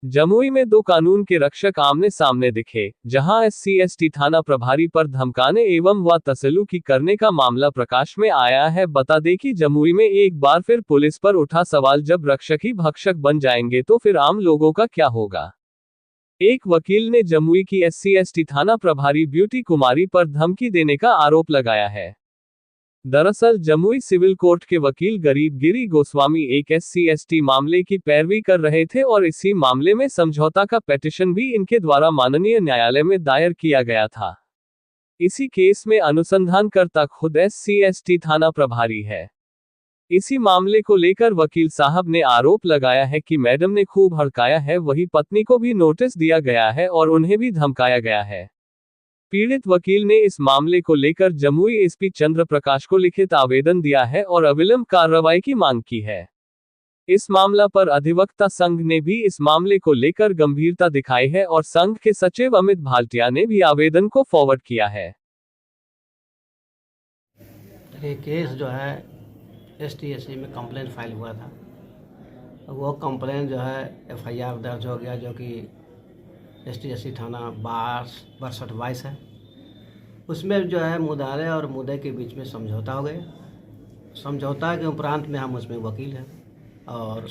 जमुई में दो कानून के रक्षक आमने सामने दिखे, जहां SC/ST थाना प्रभारी पर धमकाने एवं व तसल्लुकी करने का मामला प्रकाश में आया है। बता दें कि जमुई में एक बार फिर पुलिस पर उठा सवाल, जब रक्षक ही भक्षक बन जाएंगे तो फिर आम लोगों का क्या होगा। एक वकील ने जमुई की SC/ST थाना प्रभारी ब्यूटी कुमारी पर धमकी देने का आरोप लगाया है। दरअसल जमुई सिविल कोर्ट के वकील गरीब गिरी गोस्वामी एक SC/ST मामले की पैरवी कर रहे थे और इसी मामले में समझौता का पिटीशन भी इनके द्वारा माननीय न्यायालय में दायर किया गया था। इसी केस में अनुसंधानकर्ता खुद SC/ST थाना प्रभारी है। इसी मामले को लेकर वकील साहब ने आरोप लगाया है कि मैडम ने खूब हड़काया है, वही पत्नी को भी नोटिस दिया गया है और उन्हें भी धमकाया गया है। पीड़ित वकील ने इस मामले को लेकर जमुई SP चंद्र प्रकाश को लिखित आवेदन दिया है और अविलंब कार्रवाई की मांग की है। इस मामला पर अधिवक्ता संघ ने भी इस मामले को लेकर गंभीरता दिखाई है और संघ के सचिव अमित भाटिया ने भी आवेदन को फॉरवर्ड किया है। ये केस जो है ST/SC में कंप्लेंट फाइल हुआ था। वो कंप्लेंट जो है FIR दर्ज हो गया, जो कि ST/SC थाना 62/22 है। उसमें जो है मुदारे और मुद्दे के बीच में समझौता हो गया। समझौता के उपरांत में हम उसमें वकील हैं और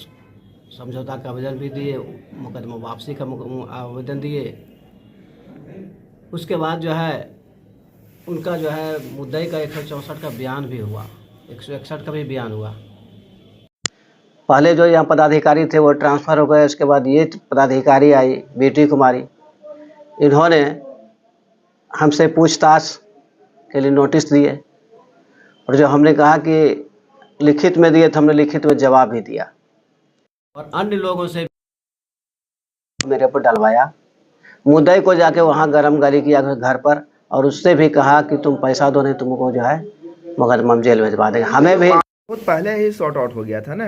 समझौता का आवेदन भी दिए, मुकदमा वापसी का आवेदन दिए। उसके बाद जो है उनका जो है मुद्दई का 164 का बयान भी हुआ, 161 का भी बयान हुआ। पहले जो यहाँ पदाधिकारी थे वो ट्रांसफ़र हो गए। उसके बाद ये पदाधिकारी आई ब्यूटी कुमारी, इन्होंने हमसे पूछताछ के लिए नोटिस दिए और जो हमने कहा कि लिखित में दिए तो हमने लिखित में जवाब भी दिया और अन्य लोगों से मेरे पर डलवाया। मुद्दई को जाके वहाँ गरम गाली किया घर पर और उससे भी कहा कि तुम पैसा दो नहीं तुमको जो है मुकदमा जेल भेजवा देंगे। हमें भी बहुत पहले ही सॉर्ट आउट हो गया था ना,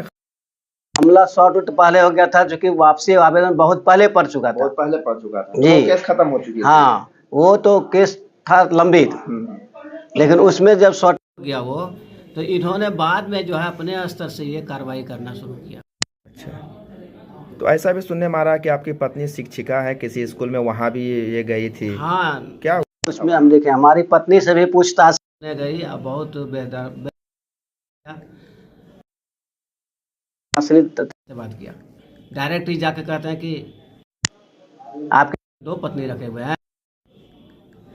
मामला सॉर्ट आउट पहले हो गया था, जो कि वापसी आवेदन बहुत पहले पड़ चुका था। बहुत पहले पड़ चुका था जी, तो केस खत्म हो चुकी है। हाँ, वो तो केस था लंबित, लेकिन उसमें जब सॉर्ट गया वो, तो इन्होंने बाद में जो है अपने स्तर से ये कार्रवाई करना शुरू किया। अच्छा, तो ऐसा भी सुनने में आ रहा कि आपकी पत्नी शिक्षिका है किसी स्कूल में, वहाँ भी ये गई थी। हाँ, क्या उसमें हम देखे हमारी पत्नी से भी पूछताछ गई। बहुत बेहतर बात किया। डायरेक्ट ही जाके कहते हैं कि आपके 2 पत्नी रखे हुए हैं।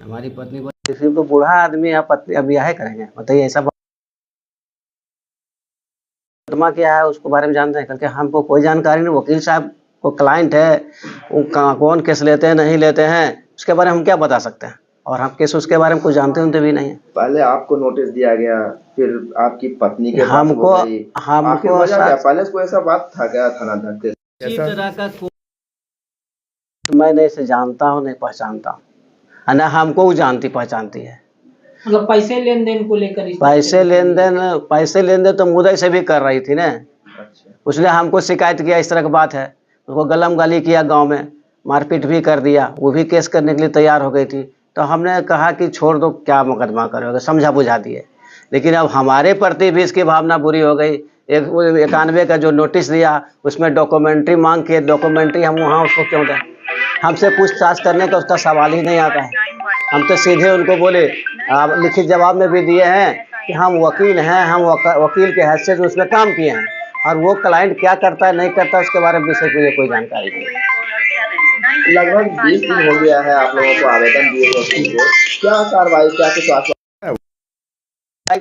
हमारी पत्नी को किसी तो बूढ़ा आदमी है, पत्नी अब ब्याह करेंगे, बताइए ऐसा मुकदमा क्या है उसके बारे में जानते हैं? करके हमको कोई जानकारी नहीं। वकील साहब को क्लाइंट है, वो कौन केस लेते हैं नहीं लेते हैं उसके बारे में हम क्या बता सकते हैं, और हम केस उसके बारे में कुछ जानते होते भी नहीं है। पहले आपको नोटिस दिया गया, फिर आपकी पत्नी के हमको पहले कोई ऐसा बात था क्या थाना अध्यक्ष? इसी तरह का मैं नहीं से जानता हूँ, नहीं पहचानता हूँ, ना हमको जानती पहचानती है। मतलब पैसे लेन देन को लेकर पैसे लेन देन तो मुद्दई से भी कर रही थी ना। अच्छा, उसने हमको शिकायत किया इस तरह की बात है, उसको गलम गाली किया, गांव में मारपीट भी कर दिया, वो भी केस करने के लिए तैयार हो गई थी। तो हमने कहा कि छोड़ दो, क्या मुकदमा करोगे, समझा बुझा दिए। लेकिन अब हमारे प्रति भी इसकी भावना बुरी हो गई। 91 का जो नोटिस दिया उसमें डॉक्यूमेंट्री मांग के, डॉक्यूमेंट्री हम वहाँ उसको क्यों दें? हमसे पूछताछ करने का उसका सवाल ही नहीं आता है। हम तो सीधे उनको बोले, आप लिखित जवाब में भी दिए हैं कि हम वकील हैं, हम वकील के हैसियत से उसमें काम किए हैं, और वो क्लाइंट क्या करता है नहीं करता उसके बारे में विशेष मुझे कोई जानकारी नहीं है। लगभग 20 दिन हो गया है आप लोगों को आवेदन दिए हुए। क्या कार्रवाई, क्या कुछ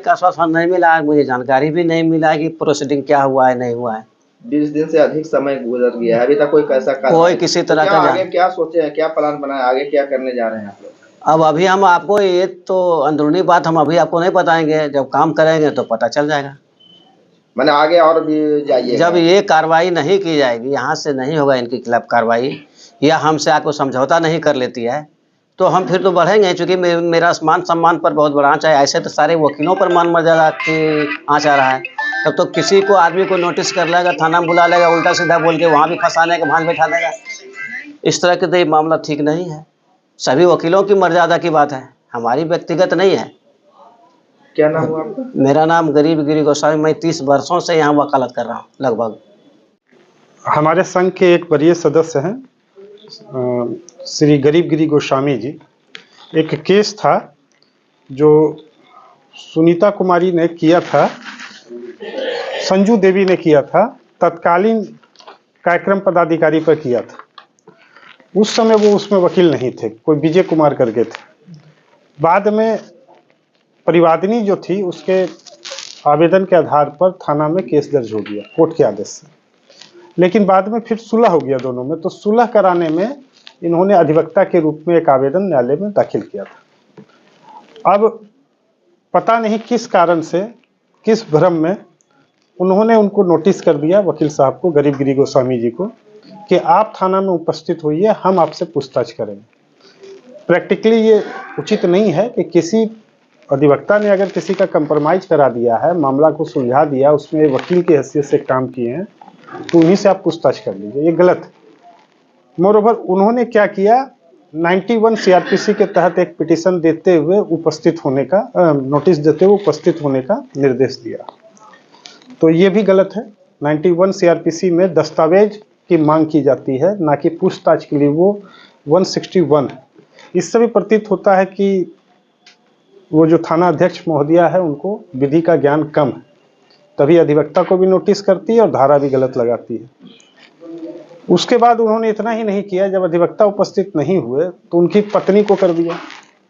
आश्वासन नहीं मिला है, मुझे जानकारी भी नहीं मिला है कि प्रोसीडिंग क्या हुआ है नहीं हुआ है। 20 दिन से अधिक समय गुजर गया है, अभी तक कोई कैसा कोई किसी तरह का आगे क्या सोचे हैं, क्या प्लान बनाए, आगे क्या करने जा रहे हैं आप लोग? अब अभी हम आपको ये तो अंदरूनी बात हम अभी आपको नहीं बताएंगे, जब काम करेंगे तो पता चल जाएगा। मैंने आगे और भी जाइए, जब ये कार्रवाई नहीं की जाएगी, यहाँ से नहीं होगा इनके खिलाफ कार्रवाई, या हमसे आपको समझौता नहीं कर लेती है, तो हम फिर तो बढ़ेंगे। चूँकि मेरा मान सम्मान पर बहुत बड़ा आँच है, ऐसे तो सारे वकीलों पर मान मर्यादा की आँच आ रहा है। तब तो किसी को आदमी को नोटिस कर लेगा, थाना में बुला लेगा, उल्टा सीधा बोल के वहाँ भी फंसाने का भांज बैठा देगा। इस तरह के तो ये मामला ठीक नहीं है। सभी वकीलों की मर्यादा की बात है, हमारी व्यक्तिगत नहीं है। क्या नाम हुआ आपका? मेरा नाम गरीब गिरी गोस्वामी, मैं 30 वर्षों से यहाँ वकालत कर रहा हूँ लगभग। हमारे संघ के एक वरीय सदस्य हैं श्री गरीब गिरी गोस्वामी जी। एक केस था जो सुनीता कुमारी ने किया था, संजू देवी ने किया था, तत्कालीन कार्यक्रम पदाधिकारी पर किया था। उस समय वो उसमें वकील नहीं थे, कोई विजय कुमार करके थे। बाद में परिवादिनी जो थी उसके आवेदन के आधार पर थाना में केस दर्ज हो गया कोर्ट के आदेश से, लेकिन बाद में फिर सुलह हो गया दोनों में। तो सुलह कराने में इन्होंने अधिवक्ता के रूप में एक आवेदन न्यायालय में दाखिल किया था। अब पता नहीं किस कारण से, किस भ्रम में उन्होंने उनको नोटिस कर दिया, वकील साहब को, गरीब गिरी गोस्वामी जी को, कि आप थाना में उपस्थित होइए, हम आपसे पूछताछ करेंगे। प्रैक्टिकली ये उचित नहीं है कि किसी अधिवक्ता ने अगर किसी का कंप्रोमाइज करा दिया है, मामला को सुलझा दिया, उसमें वकील की हैसियत से काम किए हैं, तो उन्हीं से आप पूछताछ कर लीजिए, ये गलत है। मोरोवर उन्होंने क्या किया, 91 सीआरपीसी के तहत एक पिटीशन देते हुए उपस्थित होने का, नोटिस देते हुए उपस्थित होने का निर्देश दिया। तो ये भी गलत है। 91 सीआरपीसी में दस्तावेज की मांग की जाती है, ना कि पूछताछ के लिए वो 161 है। इससे भी प्रतीत होता है कि वो जो थाना अध्यक्ष महोदया है उनको विधि का ज्ञान कम है, तभी अधिवक्ता को भी नोटिस करती है और धारा भी गलत लगाती है। उसके बाद उन्होंने इतना ही नहीं किया, जब अधिवक्ता उपस्थित नहीं हुए तो उनकी पत्नी को कर दिया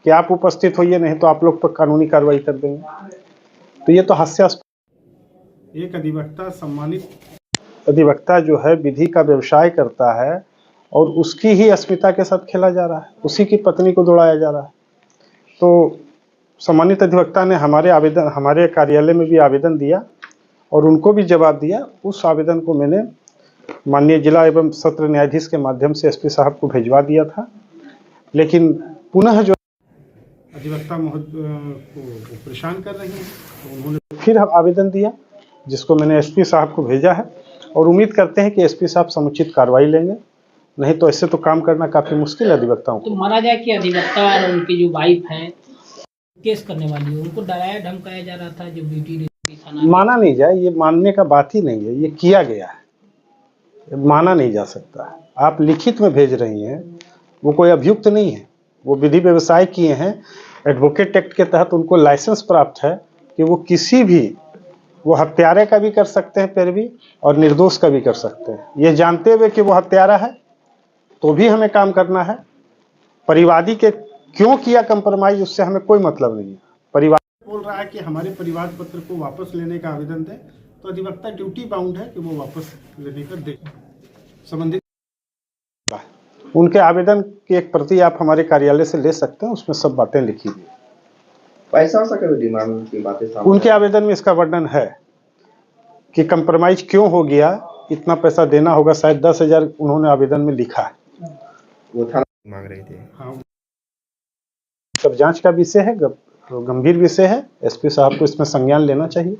कि आप उपस्थित होइए, नहीं तो आप लोग पर कानूनी कार्रवाई कर देंगे। तो ये तो हास्यास्पद। एक अधिवक्ता, सम्मानित अधिवक्ता जो है, विधि का व्यवसाय करता है और उसकी ही अस्मिता के साथ खेला जा रहा है, उसी की पत्नी को दौड़ाया जा रहा है। तो सम्मानित अधिवक्ता ने हमारे कार्यालय में भी आवेदन दिया और उनको भी जवाब दिया। उस आवेदन को मैंने माननीय जिला एवं सत्र न्यायाधीश के माध्यम से एसपी साहब को भिजवा दिया था, लेकिन पुनः जो अधिवक्ता महोदय को परेशान कर रही हैं, तो उन्होंने फिर आवेदन दिया, जिसको मैंने एसपी साहब को भेजा है और उम्मीद करते हैं कि एसपी साहब समुचित कार्रवाई लेंगे। नहीं तो ऐसे तो काम करना काफी मुश्किल है अधिवक्ताओं को। तो माना जाए कि अधिवक्ता और उनकी जो वाइफ है केस करने वाली है, उनको डराया धमकाया जा रहा था, जो ब्यूटी थाना। माना नहीं जाए, ये मानने का बात ही नहीं है, ये किया गया है, माना नहीं जा सकता। आप लिखित में भेज रही हैं, वो कोई अभियुक्त नहीं है, वो विधि व्यवसाय किए हैं। एडवोकेट एक्ट के तहत उनको लाइसेंस प्राप्त है कि वो किसी भी, वो हत्यारे का भी कर सकते हैं पैरवी और निर्दोष का भी कर सकते हैं। ये जानते हुए कि वो हत्यारा है तो भी हमें काम करना है। परिवादी के क्यों किया कंप्रोमाइज, उससे हमें कोई मतलब नहीं है। परिवार बोल रहा है कि हमारे परिवार पत्र को वापस लेने का आवेदन दें, तो अधिवक्ता ड्यूटी बाउंड है कि वो वापस लेने का दे। संबंधित उनके आवेदन की एक प्रति आप हमारे कार्यालय से ले सकते हैं, उसमें सब बातें लिखी हुई। पैसा का डिमांड की बातें सामने उनके आवेदन में इसका वर्णन है कि कंप्रोमाइज क्यों हो गया, इतना पैसा देना होगा, शायद 10,000 उन्होंने आवेदन में लिखा है। वो थाना मांग रही थी। हाँ, सब जांच का विषय है, गंभीर विषय है। एसपी साहब को इसमें संज्ञान लेना चाहिए।